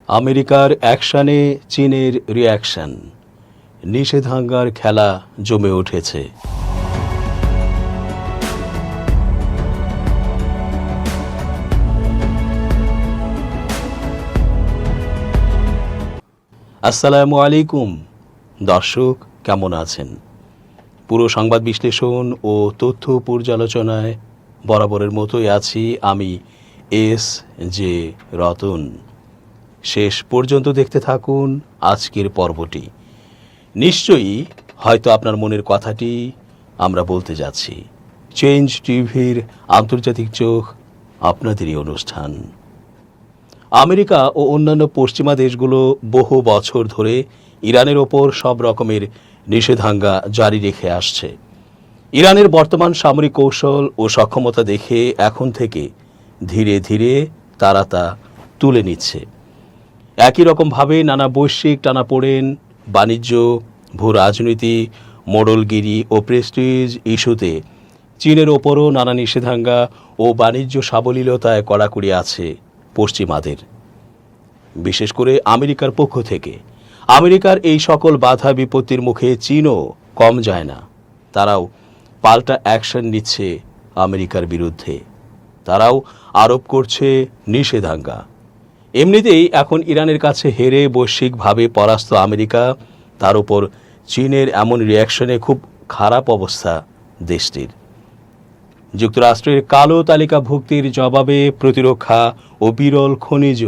আমেরিকার অ্যাকশনে চীনের রিঅ্যাকশন, নিষেধাজ্ঞার খেলা জমে উঠেছে। আসসালামু আলাইকুম দর্শক, কেমন আছেন? পুরো সংবাদ বিশ্লেষণ ও তথ্য পর্যালোচনায় বরাবরের মতোই আছি আমি এস জে রতন। শেষ পর্যন্ত দেখতে থাকুন আজকের পর্বটি। নিশ্চয়ই হয়তো আপনার মনের কথাটি আমরা বলতে যাচ্ছি। চেঞ্জ টিভির আন্তর্জাতিক চোখ আপনাদেরই অনুষ্ঠান। আমেরিকা ও অন্যান্য পশ্চিমা দেশগুলো বহু বছর ধরে ইরানের ওপর সব রকমের নিষেধাজ্ঞা জারি রেখে আসছে। ইরানের বর্তমান সামরিক কৌশল ও সক্ষমতা দেখে এখন থেকে ধীরে ধীরে তারা তা তুলে নিচ্ছে। একই রকমভাবে নানা বৈশ্বিক টানাপোড়েন, বাণিজ্য, ভূ রাজনীতি, মোড়লগিরি ও প্রেস্টিজ ইস্যুতে চীনের ওপরও নানা নিষেধাজ্ঞা ও বাণিজ্য সাবলীলতায় কড়াকড়ি আছে পশ্চিমাদের, বিশেষ করে আমেরিকার পক্ষ থেকে। আমেরিকার এই সকল বাধা বিপত্তির মুখে চীনও কম যায় না। তারাও পাল্টা অ্যাকশন নিচ্ছে আমেরিকার বিরুদ্ধে। তারাও আরোপ করছে নিষেধাজ্ঞা। এমনিতেই এখন ইরানের কাছে হেরে বৈশ্বিকভাবে পরাস্ত আমেরিকা, তার উপর চীনের এমন রিঅ্যাকশনে খুব খারাপ অবস্থা দেশটির। যুক্তরাষ্ট্রের কালো তালিকাভুক্তির জবাবে প্রতিরক্ষা ও বিরল খনিজ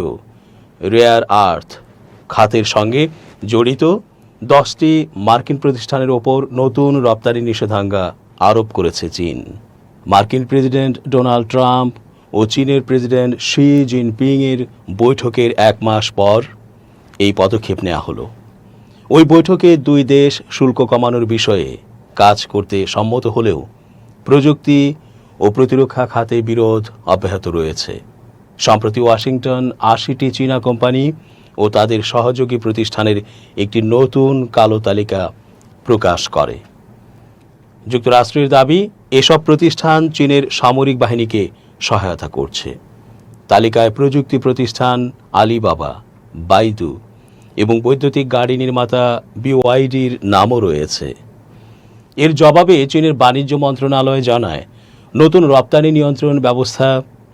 রেয়ার আর্থ খাতের সঙ্গে জড়িত 10টি মার্কিন প্রতিষ্ঠানের ওপর নতুন রপ্তানি নিষেধাজ্ঞা আরোপ করেছে চীন। মার্কিন প্রেসিডেন্ট ডোনাল্ড ট্রাম্প ও চীনের প্রেসিডেন্ট শি জিনপিংয়ের বৈঠকের 1 মাস পর এই পদক্ষেপ নেওয়া হলো। ওই বৈঠকে দুই দেশ শুল্ক কমানোর বিষয়ে কাজ করতে সম্মত হলেও প্রযুক্তি ও প্রতিরক্ষা খাতে বিরোধ অব্যাহত রয়েছে। সম্প্রতি ওয়াশিংটন 80টি চীনা কোম্পানি ও তাদের সহযোগী প্রতিষ্ঠানের একটি নতুন কালো তালিকা প্রকাশ করে। যুক্তরাষ্ট্রের দাবি, এসব প্রতিষ্ঠান চীনের সামরিক বাহিনীকে সহায়তা করছে। তালিকায় প্রযুক্তি প্রতিষ্ঠান আলিবাবা, বাইদু এবং বৈদ্যুতিক গাড়ি নির্মাতা বিওয়াইডির নামও রয়েছে। এর জবাবে চীনের বাণিজ্য মন্ত্রণালয় জানায়, নতুন রপ্তানি নিয়ন্ত্রণ ব্যবস্থা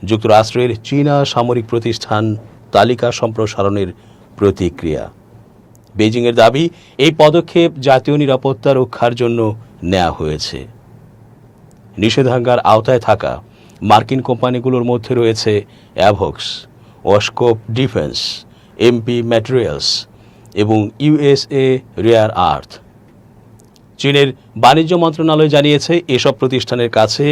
যুক্তরাষ্ট্রের চীনা সামরিক প্রতিষ্ঠান তালিকা সম্প্রসারণের প্রতিক্রিয়া। বেজিংয়ের দাবি, এই পদক্ষেপ জাতীয় নিরাপত্তা রক্ষার জন্য নেওয়া হয়েছে। নিষেধাজ্ঞার আওতায় থাকা মার্কিন কোম্পানিগুলোর মধ্যে রয়েছে অ্যাভক্স, ওস্কোপ ডিফেন্স, এমপি ম্যাটেরিয়ালস এবং ইউএসএ রেয়ার আর্থ। চীনের বাণিজ্য মন্ত্রণালয় জানিয়েছে, এসব প্রতিষ্ঠানের কাছে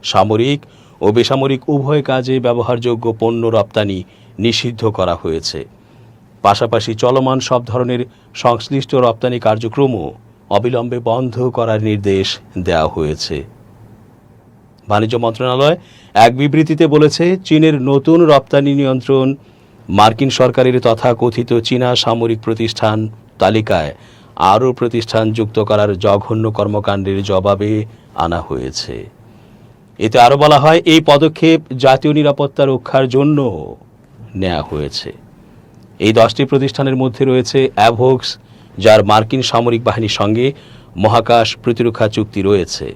সামরিক ও বেসামরিক উভয় কাজে ব্যবহারযোগ্য পণ্য রপ্তানি নিষিদ্ধ করা হয়েছে। পাশাপাশি চলমান সব ধরনের সংশ্লিষ্ট রপ্তানি কার্যক্রমও অবিলম্বে বন্ধ করার নির্দেশ দেওয়া হয়েছে। বাণিজ্য মন্ত্রণালয় এক বিবৃতিতে বলেছে, চীনের নতুন রপ্তানি নিয়ন্ত্রণ মার্কিন সরকারের তথাকথিত চীনা সামরিক প্রতিষ্ঠান তালিকায় আরও প্রতিষ্ঠান যুক্ত করার জঘন্য কর্মকাণ্ডের জবাবে আনা হয়েছে। এতে আরও বলা হয়, এই পদক্ষেপ জাতীয় নিরাপত্তা রক্ষার জন্য নেওয়া হয়েছে। এই 10টি প্রতিষ্ঠানের মধ্যে রয়েছে অ্যাভক্স, যার মার্কিন সামরিক বাহিনীর সঙ্গে মহাকাশ প্রতিরক্ষা চুক্তি রয়েছে,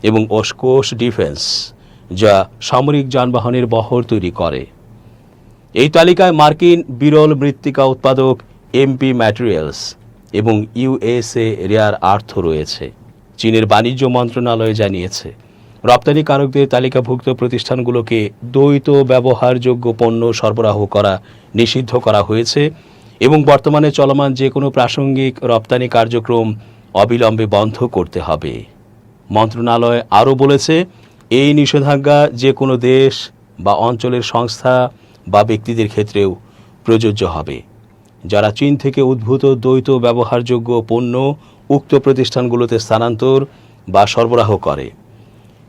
এবং ওস্কোপ ডিফেন্স, যা সামরিক যানবাহনের বহর তৈরি করে। এই তালিকায় মার্কিন বিরল মৃত্তিকা উৎপাদক এমপি ম্যাটেরিয়ালস এবং ইউএসএ রেয়ার আর্থ রয়েছে। চীনের বাণিজ্য মন্ত্রণালয় জানিয়েছে, রপ্তানিকারকদের তালিকাভুক্ত প্রতিষ্ঠানগুলোকে দ্বৈত ব্যবহারযোগ্য পণ্য সরবরাহ করা নিষিদ্ধ করা হয়েছে এবং বর্তমানে চলমান যে কোনো প্রাসঙ্গিক রপ্তানি কার্যক্রম অবিলম্বে বন্ধ করতে হবে। মন্ত্রণালয় আরও বলেছে, এই নিষেধাজ্ঞা যে কোনো দেশ বা অঞ্চলের সংস্থা বা ব্যক্তিদের ক্ষেত্রেও প্রযোজ্য হবে, যারা চীন থেকে উদ্ভূত দ্বৈত ব্যবহারযোগ্য পণ্য উক্ত প্রতিষ্ঠানগুলোতে স্থানান্তর বা সরবরাহ করে।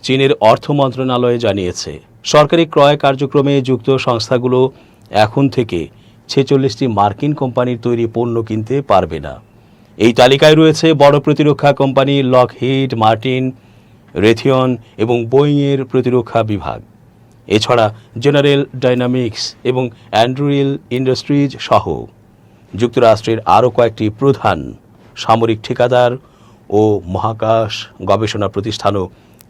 চীনের অর্থ মন্ত্রণালয় জানিয়েছে, সরকারি ক্রয় কার্যক্রমে যুক্ত সংস্থাগুলো এখন থেকে 46টি মার্কিন কোম্পানির তৈরি পণ্য কিনতে পারবে না। এই তালিকায় রয়েছে বড় প্রতিরক্ষা কোম্পানি লকহিড মার্টিন, রেথিয়ন এবং বোয়িংয়ের প্রতিরক্ষা বিভাগ। এছাড়া জেনারেল ডাইনামিক্স এবং অ্যান্ড্রিল ইন্ডাস্ট্রিজ সহ যুক্তরাষ্ট্রের আরও কয়েকটি প্রধান সামরিক ঠিকাদার ও মহাকাশ গবেষণা প্রতিষ্ঠানও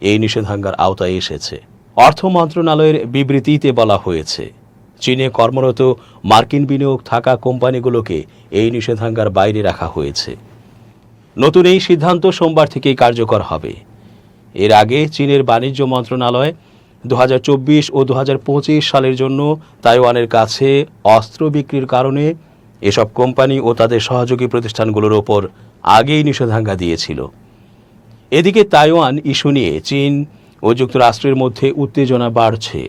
এই নিষেধাজ্ঞার আওতায় এসেছে। অর্থ মন্ত্রণালয়ের বিবৃতিতে বলা হয়েছে, চীনে কর্মরত মার্কিন বিনিয়োগ থাকা কোম্পানিগুলোকে এই নিষেধাজ্ঞার বাইরে রাখা হয়েছে। নতুন এই সিদ্ধান্ত সোমবার থেকেই কার্যকর হবে। এর আগে চীনের বাণিজ্য মন্ত্রণালয় 2024 ও 2025 সালের জন্য তাইওয়ানের কাছে অস্ত্র বিক্রির কারণে এসব কোম্পানি ও তাদের সহযোগী প্রতিষ্ঠানগুলোর ওপর আগেই নিষেধাজ্ঞা দিয়েছিল। এদিকে তাইওয়ান ইস্যু নিয়ে চীন ও যুক্তরাষ্ট্রের মধ্যে উত্তেজনা বাড়ছে।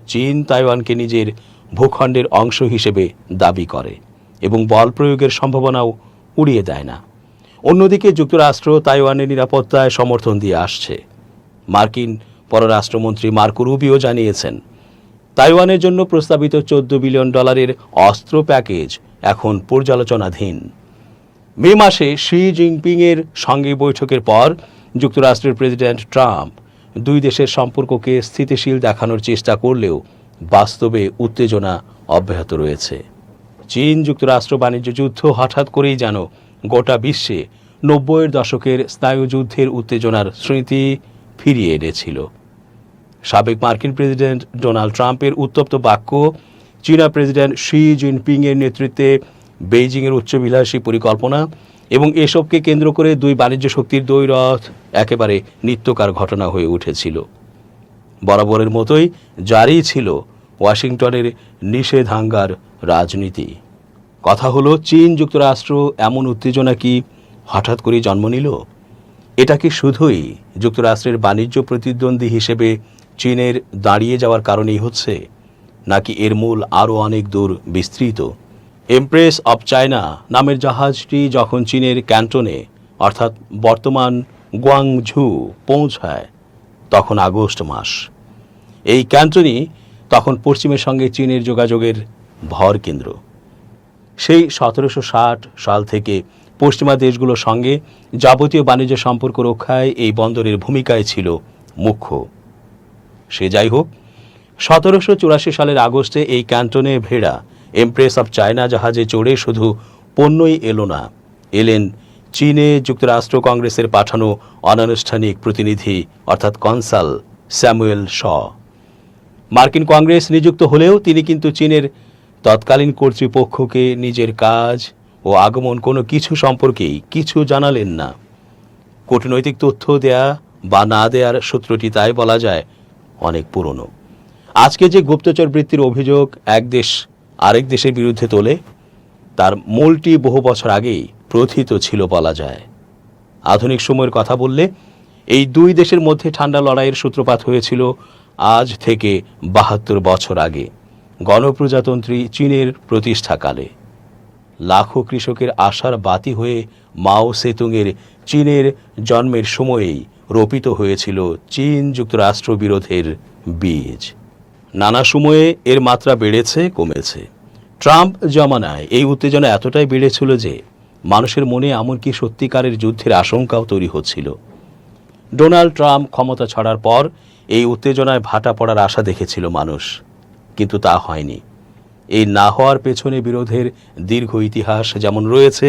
চীন তাইওয়ানকে নিজের ভূখণ্ডের অংশ হিসেবে দাবি করে এবং বল প্রয়োগের সম্ভাবনাও উড়িয়ে দেয় না। অন্যদিকে যুক্তরাষ্ট্র তাইওয়ানের নিরাপত্তায় সমর্থন দিয়ে আসছে। মার্কিন পররাষ্ট্রমন্ত্রী মার্কো রুবিও জানিয়েছেন, তাইওয়ানের জন্য প্রস্তাবিত $14 বিলিয়ন অস্ত্র প্যাকেজ এখন পর্যালোচনাধীন। মে মাসে শি জিনপিংয়ের সঙ্গে বৈঠকের পর যুক্তরাষ্ট্রের প্রেসিডেন্ট ট্রাম্প দুই দেশের সম্পর্ককে স্থিতিশীল দেখানোর চেষ্টা করলেও বাস্তবে উত্তেজনা অব্যাহত রয়েছে। চীন যুক্তরাষ্ট্র বাণিজ্য যুদ্ধ হঠাৎ করেই যেন গোটা বিশ্বে 90-এর দশকের স্নায়ুযুদ্ধের উত্তেজনার স্মৃতি ফিরিয়ে এনেছিল। সাবেক মার্কিন প্রেসিডেন্ট ডোনাল্ড ট্রাম্পের উত্তপ্ত বাক্য, চীনা প্রেসিডেন্ট শি জিনপিংয়ের নেতৃত্বে বেইজিংয়ের উচ্চবিলাসী পরিকল্পনা এবং এসবকে কেন্দ্র করে দুই বাণিজ্য শক্তির দ্বৈরথ একেবারে নিত্যকার ঘটনা হয়ে উঠেছিল। বরাবরের মতোই জারি ছিল ওয়াশিংটনের নিষেধাজ্ঞার রাজনীতি। কথা হলো, চীন যুক্তরাষ্ট্র এমন উত্তেজনা কি হঠাৎ করে জন্ম নিল? এটা কি শুধুই যুক্তরাষ্ট্রের বাণিজ্য প্রতিদ্বন্দ্বী হিসেবে চীনের দাঁড়িয়ে যাওয়ার কারণেই হচ্ছে, নাকি এর মূল আরও অনেক দূর বিস্তৃত? এমপ্রেস অব চায়না নামের জাহাজটি যখন চীনের ক্যান্টনে অর্থাৎ বর্তমান গুয়াংঝু পৌঁছায় তখন আগস্ট মাস। এই ক্যান্টনই তখন পশ্চিমের সঙ্গে চীনের যোগাযোগের ভর কেন্দ্র। সেই 1760 সাল থেকে পশ্চিমা দেশগুলোর সঙ্গে যাবতীয় বাণিজ্য সম্পর্ক রক্ষায় এই বন্দরের ভূমিকায় ছিল মুখ্য। সে যাই হোক, 1784 সালের আগস্টে এই ক্যান্টনে ভেড়া এমপ্রেস অব চায়না জাহাজে চড়ে শুধু পণ্যই এলো না, এলেন চীনে যুক্তরাষ্ট্র কংগ্রেসের পাঠানো অনানুষ্ঠানিক প্রতিনিধি অর্থাৎ কনসাল স্যামুয়েল শ। মার্কিন কংগ্রেস নিযুক্ত হলেও তিনি কিন্তু চীনের তৎকালীন কর্তৃপক্ষকে নিজের কাজ ও আগমন কোনো কিছু সম্পর্কেই কিছু জানালেন না। কূটনৈতিক তথ্য দেয়া বা না দেয়ার সূত্রটি তাই বলা যায় অনেক পুরনো। আজকে যে গুপ্তচর বৃত্তির অভিযোগ এক দেশ আরেক দেশের বিরুদ্ধে তোলে, তার মূলটি বহু বছর আগেই প্রথিত ছিল বলা যায়। আধুনিক সময়ের কথা বললে এই দুই দেশের মধ্যে ঠান্ডা লড়াইয়ের সূত্রপাত হয়েছিল আজ থেকে 72 বছর আগে, গণপ্রজাতন্ত্রী চীনের প্রতিষ্ঠাকালে। লাখো কৃষকের আশার বাতি হয়ে মাও সেতুংয়ের চীনের জন্মের সময়েই রোপিত হয়েছিল চীন যুক্তরাষ্ট্র বিরোধের বীজ। নানা সময়ে এর মাত্রা বেড়েছে কমেছে। ট্রাম্প জমানায় এই উত্তেজনা এতটাই বেড়েছিল যে মানুষের মনে এমনকি সত্যিকারের যুদ্ধের আশঙ্কাও তৈরি হচ্ছিল। ডোনাল্ড ট্রাম্প ক্ষমতা ছাড়ার পর এই উত্তেজনায় ভাটা পড়ার আশা দেখেছিল মানুষ, কিন্তু তা হয়নি। এই না হওয়ার পেছনে বিরোধের দীর্ঘ ইতিহাস যেমন রয়েছে,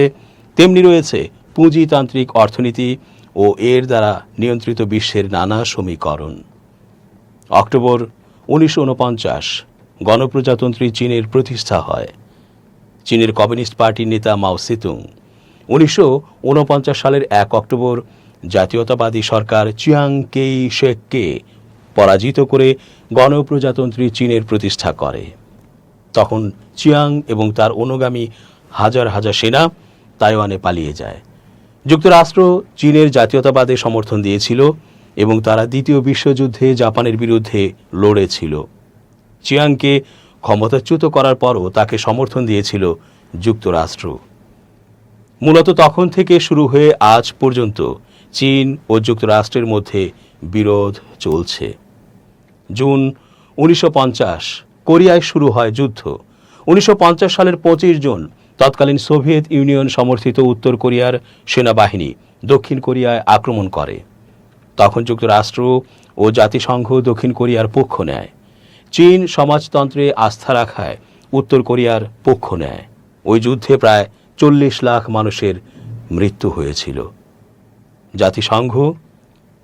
তেমনি রয়েছে পুঁজিতান্ত্রিক অর্থনীতি ও এর দ্বারা নিয়ন্ত্রিত বিশ্বের নানা সমীকরণ। অক্টোবর 1949 গণপ্রজাতন্ত্রী চীনের প্রতিষ্ঠা হয়। চীনের কমিউনিস্ট পার্টির নেতা মাও সেতুং 1949 সালের 1 অক্টোবর জাতীয়তাবাদী সরকার চিয়াং কেই শেককে পরাজিত করে গণপ্রজাতন্ত্রী চীনের প্রতিষ্ঠা করে। তখন চিয়াং এবং তার অনুগামী হাজার হাজার সেনা তাইওয়ানে পালিয়ে যায়। যুক্তরাষ্ট্র চীনের জাতীয়তাবাদে সমর্থন দিয়েছিল এবং তারা দ্বিতীয় বিশ্বযুদ্ধে জাপানের বিরুদ্ধে লড়েছিল। চিয়াংকে ক্ষমতাচ্যুত করার পরও তাকে সমর্থন দিয়েছিল যুক্তরাষ্ট্র। মূলত তখন থেকে শুরু হয়ে আজ পর্যন্ত চীন ও যুক্তরাষ্ট্রের মধ্যে বিরোধ চলছে। জুন 1950 কোরিয়ায় শুরু হয় যুদ্ধ। 1950 সালের 25 জুন তৎকালীন সোভিয়েত ইউনিয়ন সমর্থিত উত্তর কোরিয়ার সেনাবাহিনী দক্ষিণ কোরিয়ায় আক্রমণ করে। তখন যুক্তরাষ্ট্র ও জাতিসংঘ দক্ষিণ কোরিয়ার পক্ষ নেয় চীন সমাজতন্ত্রে আস্থা রাখায় উত্তর কোরিয়ার পক্ষ নেয়। ওই যুদ্ধে প্রায় 40 লাখ মানুষের মৃত্যু হয়েছিল। জাতিসংঘ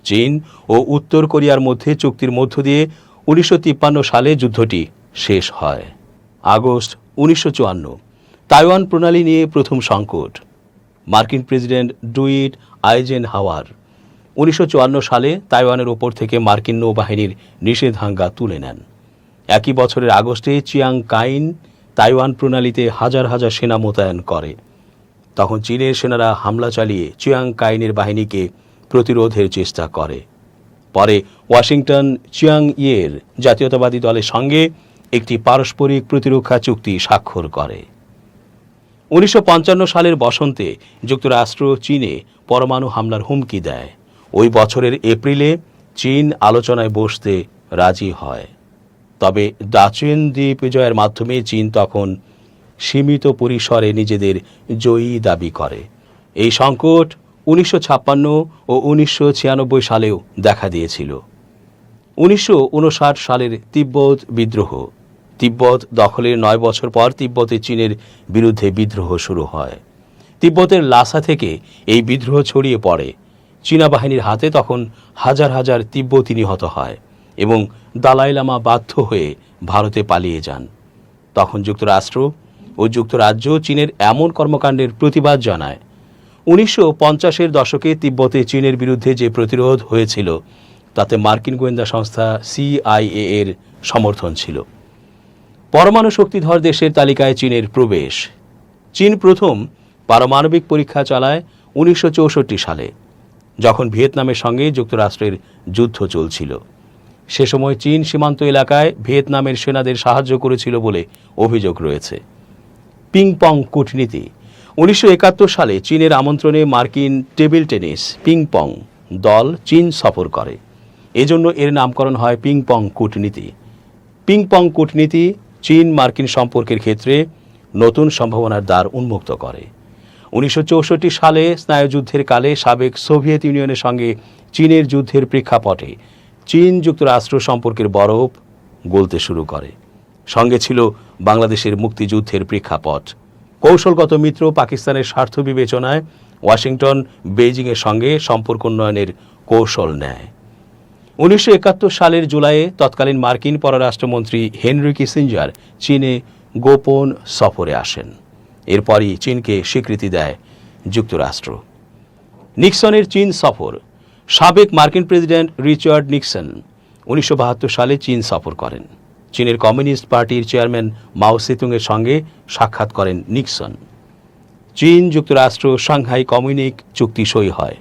চীন ও উত্তর কোরিয়ার মধ্যে চুক্তির মধ্য দিয়ে 1953 সালে যুদ্ধটি শেষ হয়। আগস্ট 1954 তাইওয়ান প্রণালী নিয়ে প্রথম সংকট। মার্কিন প্রেসিডেন্ট ডুইট আইজেনহাওয়ার 1954 সালে তাইওয়ানের ওপর থেকে মার্কিন নৌবাহিনীর নিষেধাজ্ঞা তুলে নেন। একই বছরের আগস্টে চিয়াং কাইন তাইওয়ান প্রণালীতে হাজার হাজার সেনা মোতায়েন করে। তখন চীনের সেনারা হামলা চালিয়ে চিয়াং কাইনের বাহিনীকে প্রতিরোধের চেষ্টা করে। পরে ওয়াশিংটন চিয়াং ইয়ের জাতীয়তাবাদী দলের সঙ্গে একটি পারস্পরিক প্রতিরক্ষা চুক্তি স্বাক্ষর করে। 1955 সালের বসন্তে যুক্তরাষ্ট্র চীনে পরমাণু হামলার হুমকি দেয়। ওই বছরের এপ্রিলে চীন আলোচনায় বসতে রাজি হয়। তবে ডাচেন দ্বীপ বিজয়ের মাধ্যমে চীন তখন সীমিত পরিসরে নিজেদের জয়ী দাবি করে। এই সংকট 1956 ও 1996 সালেও দেখা দিয়েছিল। 1959 সালের তিব্বত বিদ্রোহ। তিব্বত দখলের 9 বছর পর তিব্বতে চীনের বিরুদ্ধে বিদ্রোহ শুরু হয়। তিব্বতের লাসা থেকে এই বিদ্রোহ ছড়িয়ে পড়ে। চীনা বাহিনীর হাতে তখন হাজার হাজার তিব্বতী নিহত হয় এবং দালাই লামা বাধ্য হয়ে ভারতে পালিয়ে যান। তখন যুক্তরাষ্ট্র ও যুক্তরাজ্য চীনের এমন কর্মকাণ্ডের প্রতিবাদ জানায়। 1950-এর দশকে তিব্বতে চীনের বিরুদ্ধে যে প্রতিরোধ হয়েছিল তাতে মার্কিন গোয়েন্দা সংস্থা CIA এর সমর্থন ছিল। পরমাণু শক্তিধর দেশের তালিকায় চীনের প্রবেশ। চীন প্রথম পারমাণবিক পরীক্ষা চালায় 1964 সালে, যখন ভিয়েতনামের সঙ্গে যুক্তরাষ্ট্রের যুদ্ধ চলছিল। সে সময় চীন সীমান্ত এলাকায় ভিয়েতনামের সেনাদের সাহায্য করেছিল বলে অভিযোগ রয়েছে। পিং পং কূটনীতি। 1971 সালে চীনের আমন্ত্রণে মার্কিন টেবিল টেনিস পিং পং দল চীন সফর করে। এজন্য এর নামকরণ হয় পিং পং কূটনীতি। পিং পং কূটনীতি চীন মার্কিন সম্পর্কের ক্ষেত্রে নতুন সম্ভাবনার দ্বার উন্মুক্ত করে। 1964 সালে স্নায়ুযুদ্ধের কালে সাবেক সোভিয়েত ইউনিয়নের সঙ্গে চীনের যুদ্ধের প্রেক্ষাপটে চীন যুক্তরাষ্ট্র সম্পর্কের বরফ গলতে শুরু করে। সঙ্গে ছিল বাংলাদেশের মুক্তিযুদ্ধের প্রেক্ষাপট। কৌশলগত মিত্র পাকিস্তানের স্বার্থ বিবেচনায় ওয়াশিংটন বেইজিংয়ের সঙ্গে সম্পর্ক উন্নয়নের কৌশল নেয়। 1971 সালের জুলাইয়ে তৎকালীন মার্কিন পররাষ্ট্রমন্ত্রী হেনরি কিসিঞ্জার চীনে গোপন সফরে আসেন। এরপরই চীনকে স্বীকৃতি দেয় যুক্তরাষ্ট্র। নিক্সনের চীন সফর। সাবেক মার্কিন প্রেসিডেন্ট রিচার্ড নিক্সন 1972 সালে চীন সফর করেন। চীনের কমিউনিস্ট পার্টির চেয়ারম্যান মাও সেতুংয়ের সঙ্গে সাক্ষাৎ করেন নিক্সন। চীন যুক্তরাষ্ট্র সাংহাই কমিউনিক চুক্তি সই হয়।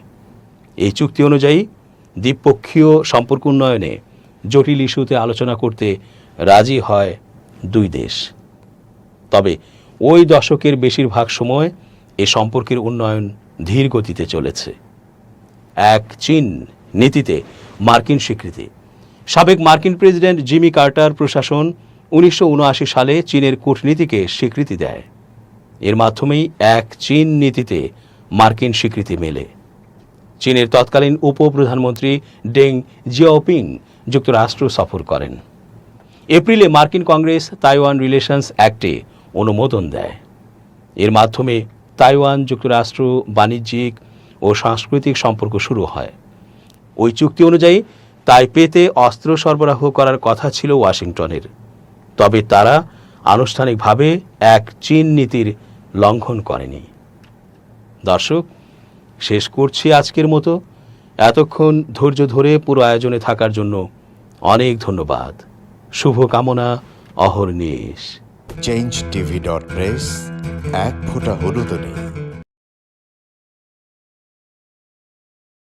এই চুক্তি অনুযায়ী দ্বিপক্ষীয় সম্পর্ক উন্নয়নে জটিল ইস্যুতে আলোচনা করতে রাজি হয় দুই দেশ। তবে ওই দশকের বেশিরভাগ সময় এ সম্পর্কের উন্নয়ন ধীর গতিতে চলেছে। এক চীন নীতিতে মার্কিন স্বীকৃতি। সাবেক মার্কিন প্রেসিডেন্ট জিমি কার্টার প্রশাসন 1979 সালে চীনের কূটনীতিকে স্বীকৃতি দেয়। এর মাধ্যমেই এক চীন নীতিতে মার্কিন স্বীকৃতি মেলে। চীনের তৎকালীন উপপ্রধানমন্ত্রী ডেং জিয়াওপিং যুক্তরাষ্ট্র সফর করেন। এপ্রিলে মার্কিন কংগ্রেস তাইওয়ান রিলেশনস অ্যাক্টে অনুমোদন দেয়। এর মাধ্যমে তাইওয়ান যুক্তরাষ্ট্র বাণিজ্যিক ও সাংস্কৃতিক সম্পর্ক শুরু হয়। ওই চুক্তি অনুযায়ী তাইপেতে অস্ত্র সরবরাহ করার কথা ছিল ওয়াশিংটনের, তবে তারা আনুষ্ঠানিকভাবে এক চীন নীতির লঙ্ঘন করেনি। দর্শক, শেষ করছি আজকের মতো। এতক্ষণ ধৈর্য ধরে পুরো আয়োজনে থাকার জন্য অনেক ধন্যবাদ। শুভকামনা অহর্নিশ। changetv.press এক ফোঁটা হলুদ নেই।